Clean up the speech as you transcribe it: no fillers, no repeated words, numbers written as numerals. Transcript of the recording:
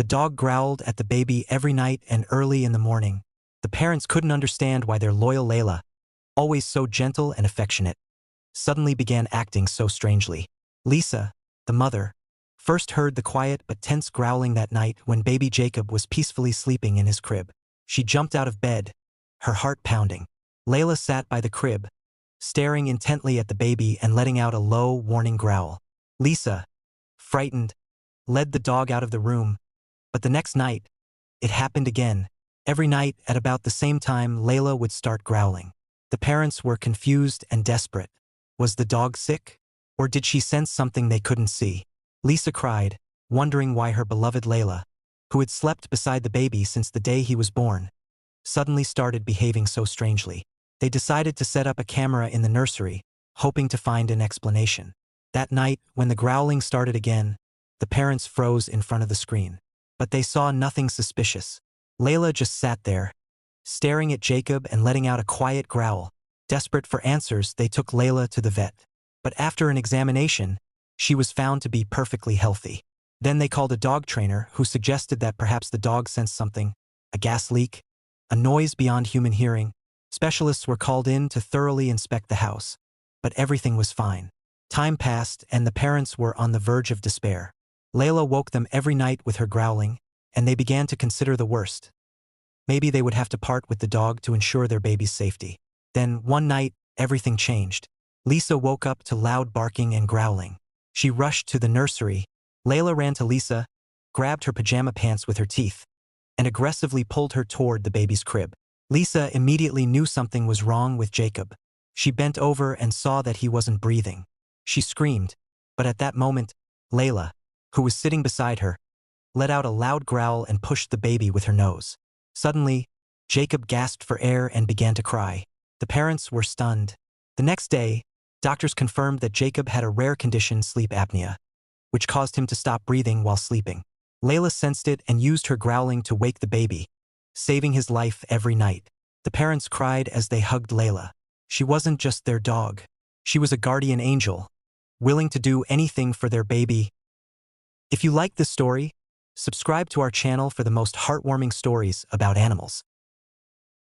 The dog growled at the baby every night and early in the morning. The parents couldn't understand why their loyal Layla, always so gentle and affectionate, suddenly began acting so strangely. Lisa, the mother, first heard the quiet but tense growling that night when baby Jacob was peacefully sleeping in his crib. She jumped out of bed, her heart pounding. Layla sat by the crib, staring intently at the baby and letting out a low, warning growl. Lisa, frightened, led the dog out of the room, but the next night, it happened again. Every night at about the same time, Layla would start growling. The parents were confused and desperate. Was the dog sick? Or did she sense something they couldn't see? Lisa cried, wondering why her beloved Layla, who had slept beside the baby since the day he was born, suddenly started behaving so strangely. They decided to set up a camera in the nursery, hoping to find an explanation. That night, when the growling started again, the parents froze in front of the screen. But they saw nothing suspicious. Layla just sat there, staring at Jacob and letting out a quiet growl. Desperate for answers, they took Layla to the vet. But after an examination, she was found to be perfectly healthy. Then they called a dog trainer who suggested that perhaps the dog sensed something, a gas leak, a noise beyond human hearing. Specialists were called in to thoroughly inspect the house, but everything was fine. Time passed and the parents were on the verge of despair. Layla woke them every night with her growling, and they began to consider the worst. Maybe they would have to part with the dog to ensure their baby's safety. Then, one night, everything changed. Lisa woke up to loud barking and growling. She rushed to the nursery. Layla ran to Lisa, grabbed her pajama pants with her teeth, and aggressively pulled her toward the baby's crib. Lisa immediately knew something was wrong with Jacob. She bent over and saw that he wasn't breathing. She screamed, but at that moment, Layla, who was sitting beside her, let out a loud growl and pushed the baby with her nose. Suddenly, Jacob gasped for air and began to cry. The parents were stunned. The next day, doctors confirmed that Jacob had a rare condition, sleep apnea, which caused him to stop breathing while sleeping. Layla sensed it and used her growling to wake the baby, saving his life every night. The parents cried as they hugged Layla. She wasn't just their dog. She was a guardian angel, willing to do anything for their baby. If you like this story, subscribe to our channel for the most heartwarming stories about animals.